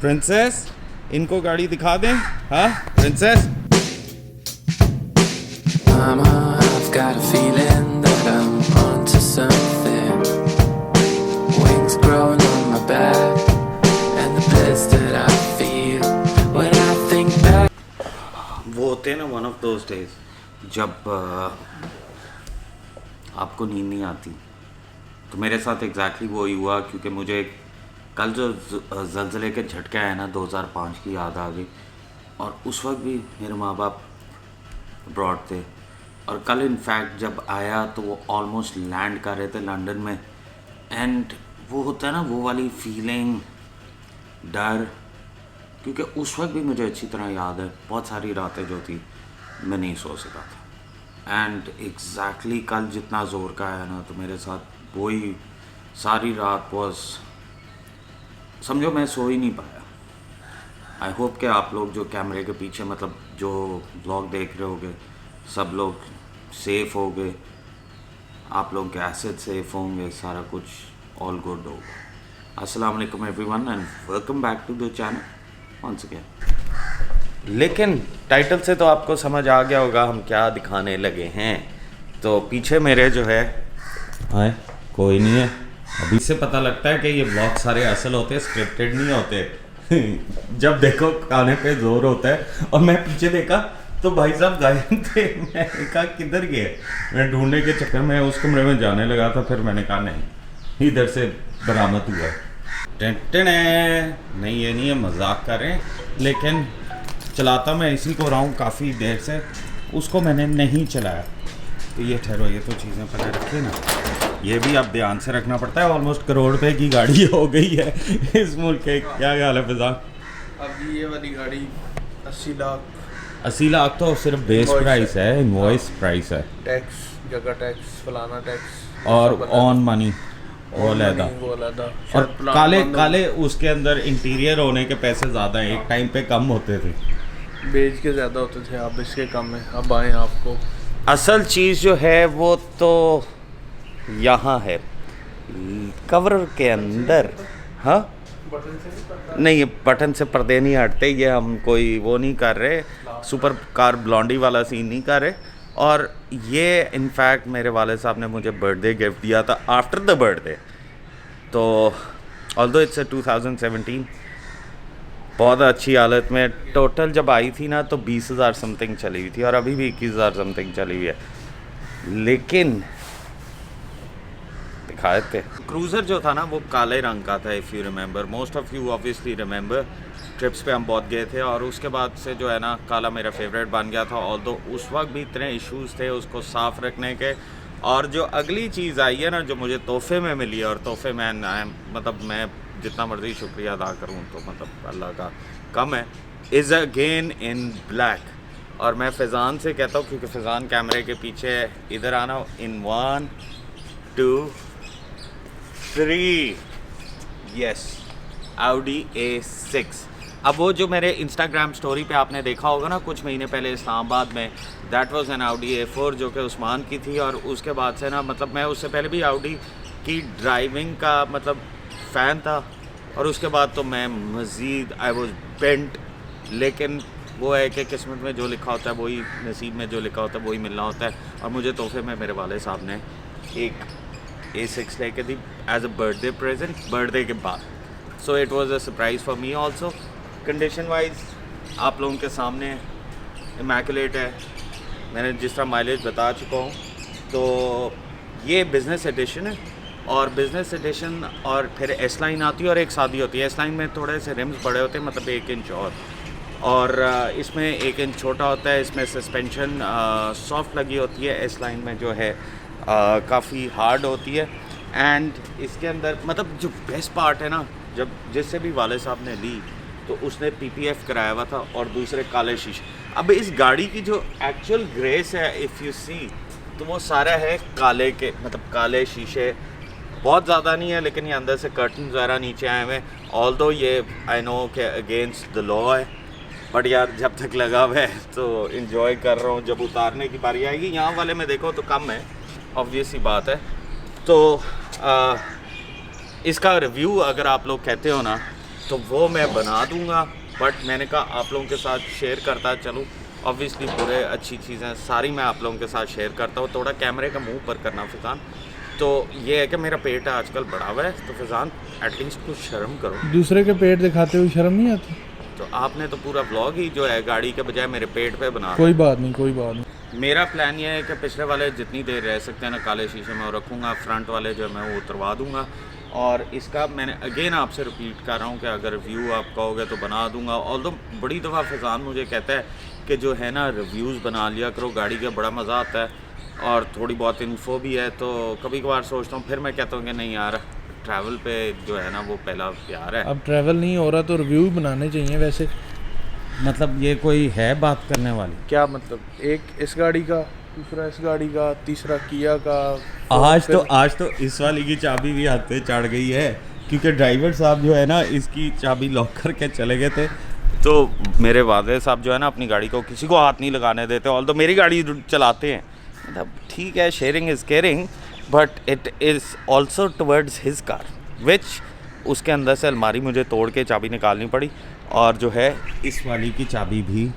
Princess, इनको गाड़ी दिखा दें। हाँ princess. Mama, I've got a feeling that I'm onto something. Wings growing on my back, and the bliss that I feel when I think back. वो होते हैं ना वन ऑफ दोज डेज जब आपको नींद नहीं आती। तो मेरे साथ एग्जैक्टली वही हुआ, क्योंकि मुझे कल जो ज़लज़ले के झटके आए ना 2005 की याद आ गई। और उस वक्त भी मेरे माँ बाप अब्रॉड थे, और कल इनफैक्ट जब आया तो वो ऑलमोस्ट लैंड कर रहे थे लंदन में। एंड वो होता है ना वो वाली फीलिंग, डर, क्योंकि उस वक्त भी मुझे अच्छी तरह याद है बहुत सारी रातें जो थी मैं नहीं सो सका था। एंड एग्जैक्टली कल जितना ज़ोर का आया ना तो मेरे साथ वही सारी रात वॉज, समझो मैं सो ही नहीं पाया। आई होप कि आप लोग जो कैमरे के पीछे मतलब जो व्लॉग देख रहे होंगे सब लोग सेफ़ होंगे, आप लोग के एसेट सेफ होंगे, सारा कुछ ऑल गुड होगा। अस्सलाम वालेकुम everyone and welcome back to the channel once again. लेकिन टाइटल से तो आपको समझ आ गया होगा हम क्या दिखाने लगे हैं। तो पीछे मेरे जो है आए कोई नहीं है, अभी से पता लगता है कि ये ब्लॉग सारे असल होते हैं, स्क्रिप्टेड नहीं होते। जब देखो खाने पे जोर होता है। और मैं पीछे देखा तो भाई साहब गायब थे। मैंने कहा किधर गए, मैं ढूंढने के चक्कर में उस कमरे में जाने लगा था। फिर मैंने कहा नहीं इधर से बरामद हुआ। नहीं ये नहीं है, मजाक कर रहे हैं। लेकिन चलाता मैं इसी को रहा हूँ काफ़ी देर से, उसको मैंने नहीं चलाया। तो ये ठहरो, ये तो चीज़ें पहले रखिए ना, ये भी आप ध्यान से रखना पड़ता है। ऑलमोस्ट करोड़ रुपए की गाड़ी हो गई है इस मुल्क के। क्या हाल है फिजा? अभी ये वाली गाड़ी 80 लाख तो सिर्फ बेस प्राइस है, इनवॉइस प्राइस है, टैक्स, जगह टैक्स, फलाना टैक्स और ऑन मनी वो अलहदा। और काले काले उसके अंदर इंटीरियर होने के पैसे ज़्यादा हैं, एक टाइम पे कम होते थे, बेच के ज़्यादा होते थे, अब इसके कम है। अब आए आपको असल चीज़ जो है वो तो यहाँ है कवर के अंदर। हाँ नहीं, बटन से पर्दे नहीं हटते, ये हम कोई वो नहीं कर रहे, सुपर कार ब्लॉन्डी वाला सीन नहीं कर रहे। और ये इनफैक्ट मेरे वाले साहब ने मुझे बर्थडे गिफ्ट दिया था आफ्टर द बर्थडे। तो ऑल्दो इट्स 2017, बहुत अच्छी हालत में। टोटल जब आई थी ना तो 20,000 समथिंग चली हुई थी, और अभी भी 21,000 समथिंग चली हुई है। लेकिन दिखाए थे क्रूज़र जो था ना वो काले रंग का था। If you remember, most of you obviously remember, trips पे हम बहुत गए थे। और उसके बाद से जो है ना काला मेरा फेवरेट बन गया था। ऑल्दो उस वक्त भी इतने इश्यूज़ थे उसको साफ़ रखने के। और जो अगली चीज़ आई है ना जो मुझे तोहफे में मिली है, और तोहफे में मतलब मैं जितना मर्ज़ी शुक्रिया अदा करूँ तो मतलब अल्लाह का कम है, इज़ अगेन इन ब्लैक। और मैं फ़ैज़ान से कहता हूँ, क्योंकि फ़ैज़ान कैमरे के पीछे, इधर आना, इन 1 2 3, यस, Audi A6। अब वो जो मेरे इंस्टाग्राम स्टोरी पे आपने देखा होगा ना कुछ महीने पहले इस्लामाबाद में, that was an Audi A4 जो कि उस्मान की थी। और उसके बाद से ना मतलब मैं उससे पहले भी Audi की ड्राइविंग का मतलब फ़ैन था, और उसके बाद तो मैं मज़ीद आई वाज बेंट। लेकिन वो है कि किस्मत में जो लिखा होता है वही, नसीब में जो लिखा होता है वही मिलना होता है। और मुझे तोहफे में मेरे वाले साहब ने एक A6 लेके दी as a birthday present, birthday के बाद। So it was a surprise for me also. Condition wise आप लोगों के सामने इमैकुलेट है, मैंने जिस तरह माइलेज बता चुका हूँ। तो ये बिज़नेस एडिशन है, और बिज़नेस एडिशन और फिर एस लाइन आती है और एक शादी होती है। एस लाइन में थोड़े से रिम्स बड़े होते हैं, मतलब 1 इंच और इसमें 1 इंच छोटा होता है। इसमें सस्पेंशन सॉफ्ट लगी होती है, एस लाइन में जो है काफ़ी हार्ड होती है। एंड इसके अंदर मतलब जो बेस्ट पार्ट है ना, जब जिससे भी वाले साहब ने ली तो उसने PPF कराया हुआ था, और दूसरे काले शीशे। अब इस गाड़ी की जो एक्चुअल ग्रेस है इफ़ यू सी, तो वो सारा है काले के, मतलब काले शीशे बहुत ज़्यादा नहीं है, लेकिन ये अंदर से कर्टन ज़रा नीचे आए हुए हैं। ऑल्दो ये आई नो के अगेंस्ट द लॉ है, बट यार जब तक लगा हुआ है तो इन्जॉय कर रहा हूँ। जब उतारने की बारी आएगी, यहाँ वाले में देखो तो कम है, ऑब्वियस ही बात है। तो इसका रिव्यू अगर आप लोग कहते हो ना तो वो मैं बना दूंगा, बट मैंने कहा आप लोगों के साथ शेयर करता चलूँ। ऑब्वियसली बुरे अच्छी चीज़ें सारी मैं आप लोगों के साथ शेयर करता हूँ। थोड़ा कैमरे का मुंह पर करना फ़ैज़ान। तो ये है कि मेरा पेट आजकल बढ़ा हुआ है, तो फ़ैज़ान एटलीस्ट कुछ शर्म करो। दूसरे के पेट दिखाते हुए शर्म नहीं आती? तो आपने तो पूरा व्लॉग ही जो है गाड़ी के बजाय मेरे पेट पे बना। कोई बात नहीं, कोई बात नहीं। मेरा प्लान ये है कि पिछले वाले जितनी देर रह सकते हैं ना काले शीशे में वो रखूँगा, फ्रंट वाले जो है मैं वो उतरवा दूँगा। और इसका मैंने अगेन आपसे रिपीट कर रहा हूँ कि अगर रिव्यू आप कहोगे तो बना दूँगा। ऑल्दो बड़ी दफ़ा फ़ैज़ान मुझे कहता है कि जो है ना रिव्यूज़ बना लिया करो गाड़ी का, बड़ा मज़ा आता है और थोड़ी बहुत इन्फो भी है। तो कभी कभार सोचता हूँ, फिर मैं कहता हूँ कि नहीं यार, ट्रैवल पे जो है ना वो पहला प्यार है। अब ट्रैवल नहीं हो रहा तो रिव्यू बनाने चाहिए वैसे। मतलब ये कोई है बात करने वाली? क्या मतलब, एक इस गाड़ी का, दूसरा इस गाड़ी का, तीसरा किया का। आज तो इस वाली की चाबी भी हाथ पे चढ़ गई है, क्योंकि ड्राइवर साहब जो है ना इसकी चाबी लॉक करके चले गए थे। तो मेरे वादे साहब जो है ना अपनी गाड़ी को किसी को हाथ नहीं लगाने देते, ऑल तो मेरी गाड़ी चलाते हैं। मतलब ठीक है, sharing is caring, but it is also towards his car, which उसके अंदर से अलमारी मुझे तोड़ के चाबी निकालनी पड़ी, और जो है इस वाली की चाबी भी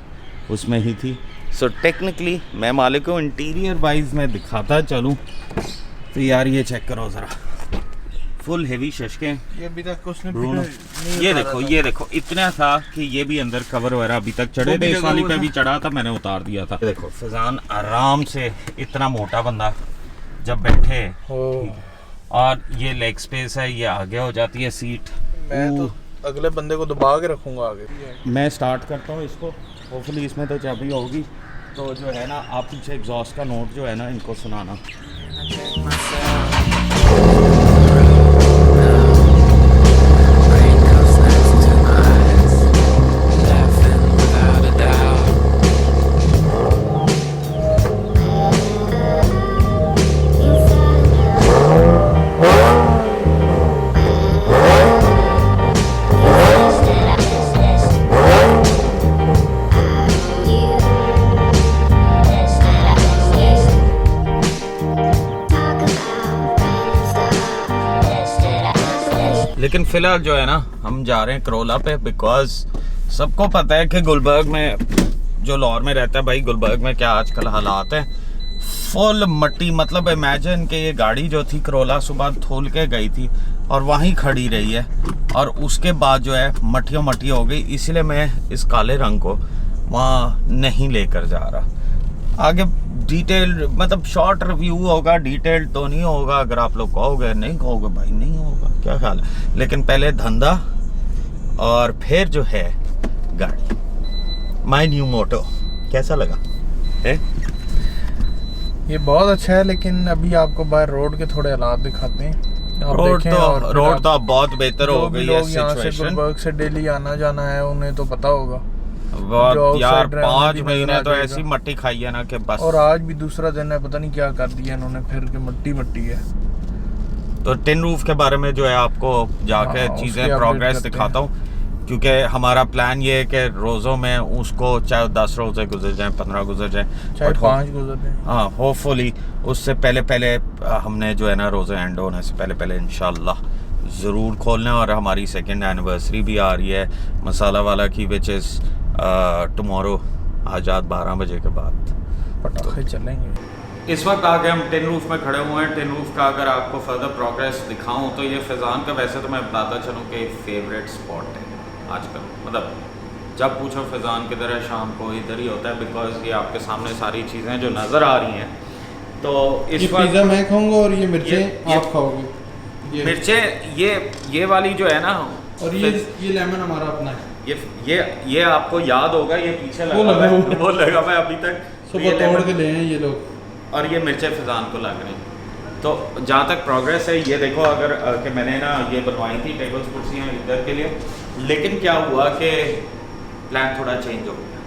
उसमें ही थी। सो टेक्निकली मैं मालिक को इंटीरियर वाइज मैं दिखाता चलूँ तो यार ये चेक करो ज़रा, फुल हेवी शशके। ये अभी तक उसने ये देखो इतना था कि ये भी अंदर कवर वगैरह अभी तक चढ़े थे, इस वाली पे भी चढ़ा था, मैंने उतार दिया था। ये देखो फ़ैज़ान आराम से, इतना मोटा बंदा जब बैठे, और ये लेग स्पेस है, ये आगे हो जाती है सीट। मैं तो अगले बंदे को दबा के रखूंगा आगे। मैं स्टार्ट करता हूँ इसको, होपफुली इसमें तो चाबी होगी। तो जो है ना आप पीछे एग्जॉस्ट का नोट जो है ना इनको सुनाना। Rain comes next to my eyes, laughing without a doubt. लेकिन फ़िलहाल जो है ना हम जा रहे हैं करोला पे, बिकॉज सबको पता है कि गुलबर्ग में जो लाहौर में रहता है भाई, गुलबर्ग में क्या आजकल हालात है, फुल मट्टी। मतलब इमेजिन कि ये गाड़ी जो थी करोला सुबह धुल के गई थी और वहीं खड़ी रही है, और उसके बाद जो है मट्टियों मट्टी हो गई। इसलिए मैं इस काले रंग को वहाँ नहीं लेकर जा रहा। आगे डिटेल मतलब शॉर्ट रिव्यू होगा, डिटेल तो नहीं होगा। अगर आप लोग कहोगे, नहीं कहोगे भाई नहीं होगा, क्या ख्याल है। लेकिन पहले धंधा और फिर जो है गाड़ी। माय न्यू मोटो कैसा लगा है? ये बहुत अच्छा है, लेकिन अभी आपको बाहर रोड के थोड़े हालात दिखाते हैं। रोड तो अब बहुत बेहतर हो गई है यहाँ से सिचुएशन। गुलबर्ग से डेली आना जाना है, उन्हें तो पता होगा। यार outside 5 भी महीने नजर तो आ ऐसी जाएगा। मट्टी खाई है ना कि बस। और आज भी दूसरा दिन है, पता नहीं क्या कर दिया इन्होंने फिर के मट्टी मट्टी है। तो टिन रूफ के बारे में जो है आपको जाके हाँ, चीज़ें उसकी प्रोग्रेस update दिखाता हूँ, क्योंकि हमारा प्लान ये है कि रोज़ों में उसको चाहे 10 रोज़े गुजर जाएं, 15 गुजर जाएं, चाहे 5 गुजर जाए। हाँ होपफुली उससे पहले हमने जो है ना रोज़े एंड होने से पहले इंशाल्लाह ज़रूर खोलना है। और हमारी 2nd एनिवर्सरी भी आ रही है मसाला वाला की, विच इज़ टुमारो, आज रात 12 बजे के बाद पटाखे चलेंगे। इस वक्त आगे हम टिन रूफ में खड़े हुए हैं। टिन रूफ का अगर आपको फर्दर प्रोग्रेस दिखाऊं तो ये फ़ैज़ान का वैसे तो मैं बताता चलूं कि फेवरेट स्पॉट है आजकल। मतलब जब पूछो फ़ैज़ान किधर है, शाम को इधर ही होता है, बिकॉज ये आपके सामने सारी चीज़ें जो नज़र आ रही हैं। तो इस वक्त पिज़्ज़ा मैं खाऊंगा और ये मिर्चें ये- आप खाओगे। मिर्चें ये वाली जो है ना, और ये लेमन हमारा अपना है। ये आपको याद होगा, ये पीछे वो लगा हुआ है। वो लगा हुआ है अभी तक। तो ये सुबह तोड़ lemon- के ले हैं ये लोग। और ये मिर्चें फ़ैज़ान को लग रही। तो जहाँ तक प्रोग्रेस है ये देखो, अगर कि मैंने ना ये बनवाई थी टेबल्स कुर्सियाँ इधर के लिए, लेकिन क्या हुआ कि प्लान थोड़ा चेंज हो गया।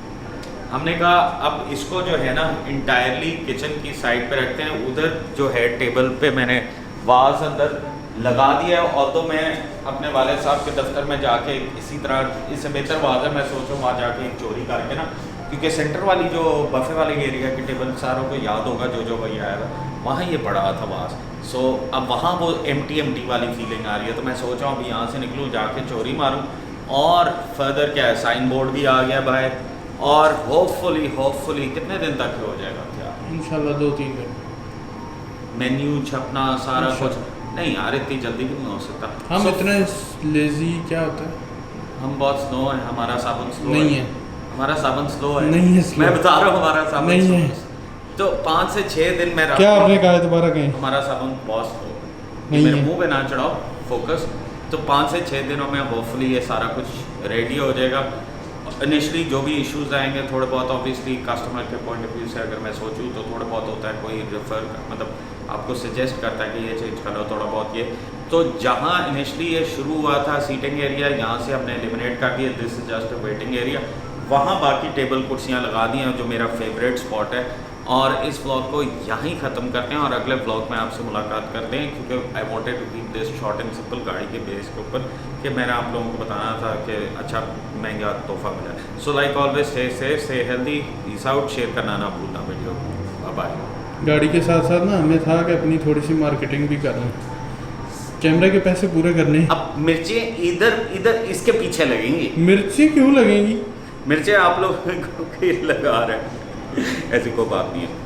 हमने कहा अब इसको जो है ना इंटायरली किचन की साइड पे रखते हैं। उधर जो है टेबल पे मैंने वाज अंदर लगा दिया है, और तो मैं अपने वाले साहब के दफ्तर में जाके इसी तरह, इससे बेहतर वाज है मैं सोच रहा हूँ वहाँ जाके एक चोरी करके ना, क्योंकि सेंटर वाली जो बफे वाले एरिया की टेबल सारों को याद होगा जो भाई आया था, वहाँ ये पड़ा था वाज। सो अब वहाँ वो एम्प्टी वाली फीलिंग आ रही है। तो मैं सोच रहा हूँ अभी यहाँ से निकलूँ, जाके चोरी मारूँ और फर्दर क्या है, साइन बोर्ड भी आ गया बाहर, और होपफुली कितने दिन तक हो जाएगा क्या? इंशाल्लाह 2-3 दिन। मेन्यू छपना सारा अच्छा। कुछ नहीं यार, इतनी जल्दी भी नहीं हो सकता। हम So, इतने लेजी क्या होता है? हम बहुत स्लो हैं, हमारा साबुन स्लो नहीं है। हमारा साबन स्लो है। नहीं है slow। मैं बता रहा हूँ हमारा साबन नहीं slow है। तो 5 से 6 दिन में क्या आपने कहा है दोबारा कहें? हमारा साबुन बहुत स्लो है। नहीं मेरे है। मुंह पे ना चढ़ाओ फोकस। तो 5 से 6 दिनों में होपफुली ये सारा कुछ रेडी हो जाएगा। इनिशली जो भी इश्यूज आएंगे थोड़े बहुत, ऑब्वियसली कस्टमर के पॉइंट ऑफ व्यू से अगर मैं सोचूं तो थोड़ा बहुत होता है, कोई रेफर मतलब आपको सजेस्ट करता है कि ये चेंज कर लो थोड़ा बहुत ये। तो जहाँ इनिशली ये शुरू हुआ था सीटिंग एरिया, यहाँ से हमने एलिमिनेट कर दिया, this is just a waiting area. वहाँ बाकी टेबल कुर्सियाँ लगा दी हैं जो मेरा फेवरेट स्पॉट है। और इस व्लॉग को यहीं ख़त्म करते हैं और अगले व्लॉग में आपसे मुलाकात करते हैं, क्योंकि I wanted to keep this short and simple गाड़ी के बेस के ऊपर कि मैंने आप लोगों को बताना था कि अच्छा महंगा तोहफा मिला। So like always stay safe, stay healthy, peace out, share करना ना भूलना वीडियो। बाय। गाड़ी के साथ साथ ना हमें था कि अपनी थोड़ी सी मार्केटिंग भी करना, कैमरे के पैसे पूरे करने। अब मिर्चें इधर इसके पीछे लगेंगी। मिर्ची क्यों लगेंगी? मिर्चें आप लोग को लगा रहे हैं, ऐसी कोई बात नहीं है।